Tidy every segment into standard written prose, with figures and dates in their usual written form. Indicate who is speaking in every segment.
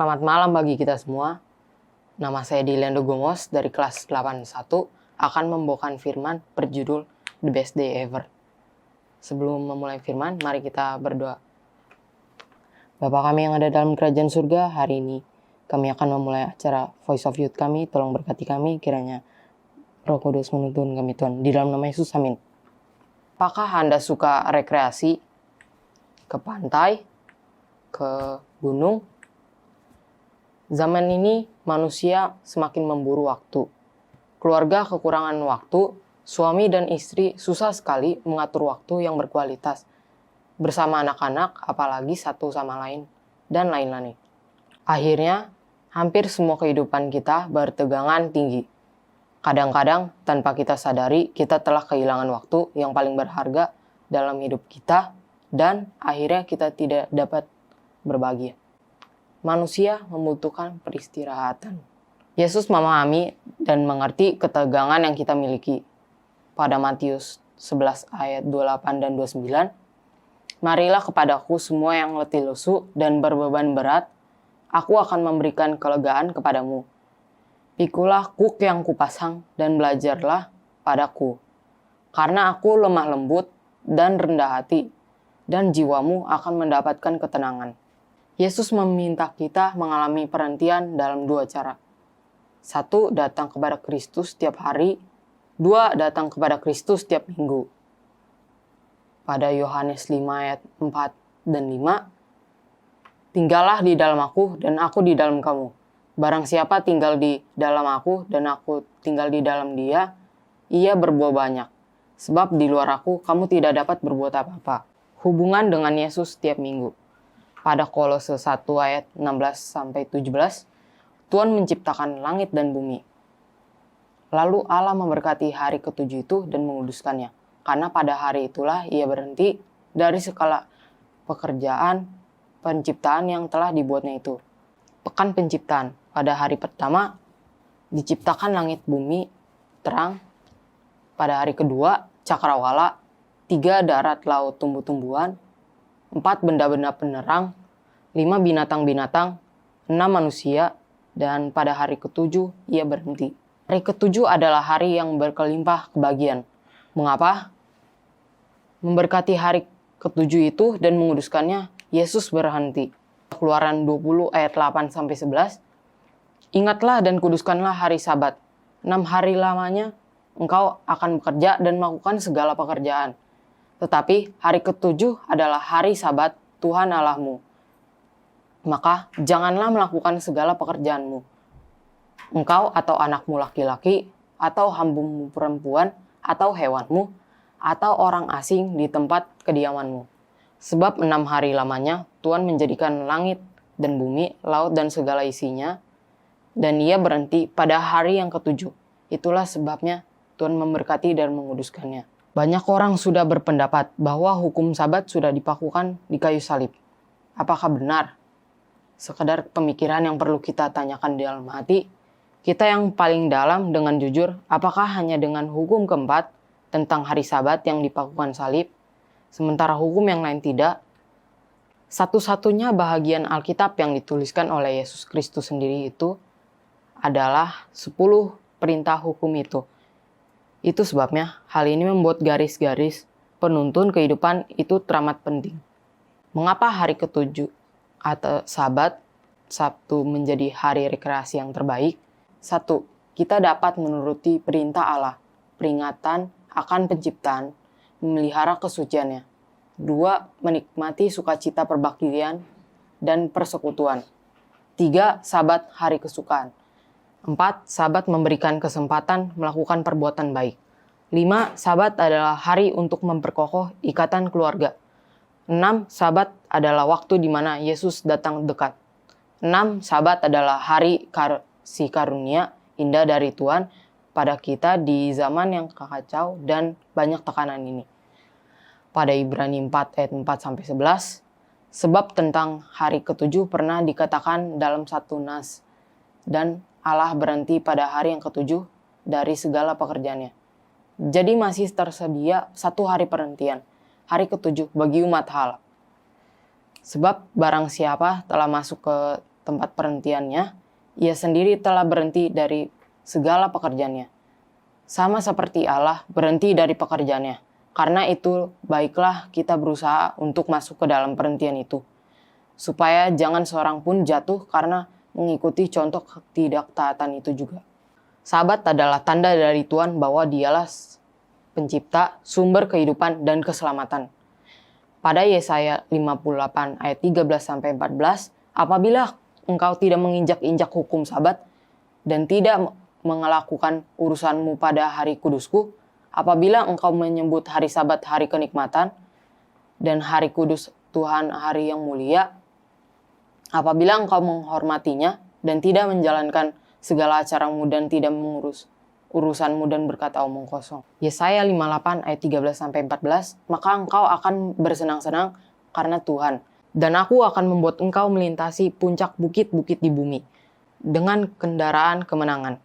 Speaker 1: Selamat malam bagi kita semua. Nama saya Diliando Gomos dari kelas 81 akan membawakan firman berjudul The Best Day Ever. Sebelum memulai firman, mari kita berdoa. Bapa kami yang ada dalam kerajaan surga, hari ini kami akan memulai acara Voice of Youth kami. Tolong berkati kami, kiranya Roh Kudus menuntun kami Tuhan. Di dalam nama Yesus, amin. Apakah Anda suka rekreasi? Ke pantai? Ke gunung? Zaman ini manusia semakin memburu waktu. Keluarga kekurangan waktu, suami dan istri susah sekali mengatur waktu yang berkualitas bersama anak-anak, apalagi satu sama lain, dan lain-lain. Akhirnya, hampir semua kehidupan kita bertegangan tinggi. Kadang-kadang, tanpa kita sadari, kita telah kehilangan waktu yang paling berharga dalam hidup kita, dan akhirnya kita tidak dapat berbahagia. Manusia membutuhkan peristirahatan. Yesus memahami dan mengerti ketegangan yang kita miliki. Pada Matius 11 ayat 28 dan 29, marilah kepadaku semua yang letih lesu dan berbeban berat, aku akan memberikan kelegaan kepadamu. Pikulah kuk yang kupasang dan belajarlah padaku, karena aku lemah lembut dan rendah hati, dan jiwamu akan mendapatkan ketenangan. Yesus meminta kita mengalami perhentian dalam dua cara. 1. Datang kepada Kristus setiap hari. 2. Datang kepada Kristus setiap minggu. Pada Yohanes 5 ayat 4 dan 5, tinggallah di dalam aku dan aku di dalam kamu. Barang siapa tinggal di dalam aku dan aku tinggal di dalam dia, ia berbuah banyak. Sebab di luar aku kamu tidak dapat berbuat apa-apa. Hubungan dengan Yesus setiap minggu. Pada Kolose 1 ayat 16-17, Tuhan menciptakan langit dan bumi. Lalu Allah memberkati hari ketujuh itu dan menguduskannya. Karena pada hari itulah ia berhenti dari segala pekerjaan penciptaan yang telah dibuatnya itu. Pekan penciptaan. Pada hari pertama diciptakan langit bumi terang. Pada hari kedua cakrawala. 3 darat laut tumbuh-tumbuhan. 4 benda-benda penerang, 5 binatang-binatang, 6 manusia, dan pada hari ketujuh ia berhenti. Hari ketujuh adalah hari yang berkelimpah kebahagiaan. Mengapa? Memberkati hari ketujuh itu dan menguduskannya, Yesus berhenti. Keluaran 20 ayat 8-11, ingatlah dan kuduskanlah hari Sabat. 6 hari lamanya engkau akan bekerja dan melakukan segala pekerjaan. Tetapi hari ketujuh adalah hari Sabat Tuhan Allahmu. Maka janganlah melakukan segala pekerjaanmu. Engkau atau anakmu laki-laki, atau hambamu perempuan, atau hewanmu, atau orang asing di tempat kediamanmu. Sebab 6 hari lamanya Tuhan menjadikan langit dan bumi, laut dan segala isinya, dan ia berhenti pada hari yang ketujuh. Itulah sebabnya Tuhan memberkati dan menguduskannya. Banyak orang sudah berpendapat bahwa hukum Sabat sudah dipakukan di kayu salib. Apakah benar? Sekedar pemikiran yang perlu kita tanyakan di dalam hati. Kita yang paling dalam dengan jujur, apakah hanya dengan hukum keempat tentang hari Sabat yang dipakukan salib, sementara hukum yang lain tidak? Satu-satunya bahagian Alkitab yang dituliskan oleh Yesus Kristus sendiri itu adalah 10 perintah hukum itu. Itu sebabnya hal ini membuat garis-garis penuntun kehidupan itu teramat penting. Mengapa hari ketujuh atau Sabat, Sabtu menjadi hari rekreasi yang terbaik? 1. Kita dapat menuruti perintah Allah, peringatan akan penciptaan, memelihara kesuciannya. 2. Menikmati sukacita perbaktian dan persekutuan. 3. Sabat hari kesukaan. 4. Sabat memberikan kesempatan melakukan perbuatan baik. 5. Sabat adalah hari untuk memperkokoh ikatan keluarga. 6. Sabat adalah waktu di mana Yesus datang dekat. 6. Sabat adalah hari kasih karunia indah dari Tuhan pada kita di zaman yang kacau dan banyak tekanan ini. Pada Ibrani 4 ayat 4-11, sebab tentang hari ketujuh pernah dikatakan dalam satu nas, dan Allah berhenti pada hari yang ketujuh dari segala pekerjaannya. Jadi masih tersedia satu hari perhentian, hari ketujuh bagi umat Allah. Sebab barang siapa telah masuk ke tempat perhentiannya, ia sendiri telah berhenti dari segala pekerjaannya. Sama seperti Allah berhenti dari pekerjaannya. Karena itu baiklah kita berusaha untuk masuk ke dalam perhentian itu, supaya jangan seorang pun jatuh karena mengikuti contoh ketidaktaatan itu juga. Sabat adalah tanda dari Tuhan bahwa Dialah pencipta, sumber kehidupan dan keselamatan. Pada Yesaya 58 ayat 13-14, apabila engkau tidak menginjak-injak hukum Sabat dan tidak melakukan urusanmu pada hari kudusku, apabila engkau menyebut hari Sabat hari kenikmatan dan hari kudus Tuhan hari yang mulia, apabila engkau menghormatinya dan tidak menjalankan segala acaramu dan tidak mengurus urusanmu dan berkata omong kosong. Yesaya 58 ayat 13-14, maka engkau akan bersenang-senang karena Tuhan. Dan aku akan membuat engkau melintasi puncak bukit-bukit di bumi dengan kendaraan kemenangan.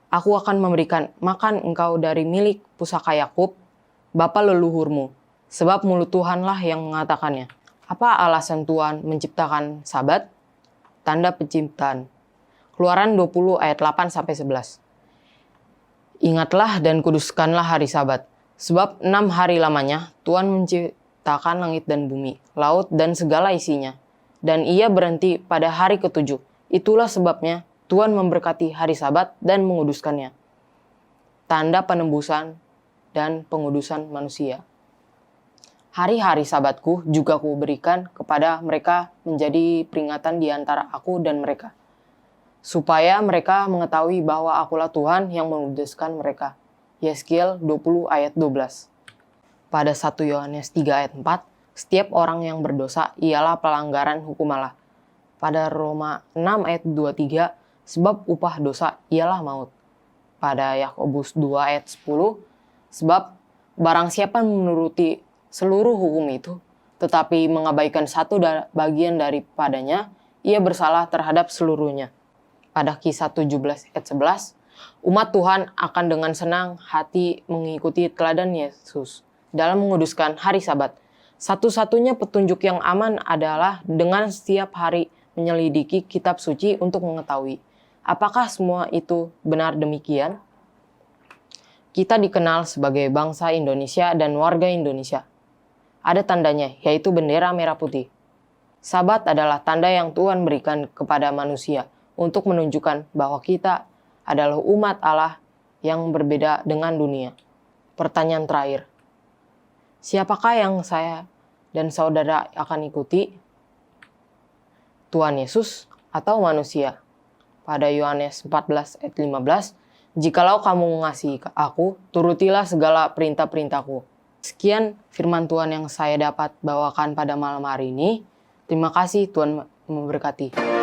Speaker 1: Aku akan memberikan makan engkau dari milik pusaka Yakub, bapa leluhurmu, sebab mulut Tuhanlah yang mengatakannya. Apa alasan Tuhan menciptakan Sabat? Tanda penciptaan. Keluaran 20 ayat 8-11. Ingatlah dan kuduskanlah hari Sabat, sebab 6 hari lamanya Tuhan menciptakan langit dan bumi, laut dan segala isinya. Dan ia berhenti pada hari ketujuh. Itulah sebabnya Tuhan memberkati hari Sabat dan menguduskannya. Tanda penembusan dan pengudusan manusia. Hari-hari Sabatku juga kuberikan kepada mereka menjadi peringatan di antara aku dan mereka, supaya mereka mengetahui bahwa akulah Tuhan yang menguduskan mereka. Yeskiel 20 ayat 12. Pada 1 Yohanes 3 ayat 4, setiap orang yang berdosa ialah pelanggaran hukum Allah. Pada Roma 6 ayat 23, sebab upah dosa ialah maut. Pada Yakobus 2 ayat 10, sebab barang siapa menuruti seluruh hukum itu, tetapi mengabaikan satu bagian daripadanya, ia bersalah terhadap seluruhnya. Pada Kisah 17 ayat 11, umat Tuhan akan dengan senang hati mengikuti teladan Yesus dalam menguduskan hari Sabat. Satu-satunya petunjuk yang aman adalah dengan setiap hari menyelidiki kitab suci untuk mengetahui apakah semua itu benar demikian. Kita dikenal sebagai bangsa Indonesia dan warga Indonesia. Ada tandanya, yaitu bendera merah putih. Sabat adalah tanda yang Tuhan berikan kepada manusia untuk menunjukkan bahwa kita adalah umat Allah yang berbeda dengan dunia. Pertanyaan terakhir, siapakah yang saya dan saudara akan ikuti? Tuhan Yesus atau manusia? Pada Yohanes 14 ayat 15, jikalau kamu mengasihi aku, turutilah segala perintah-perintahku. Sekian firman Tuhan yang saya dapat bawakan pada malam hari ini. Terima kasih, Tuhan memberkati.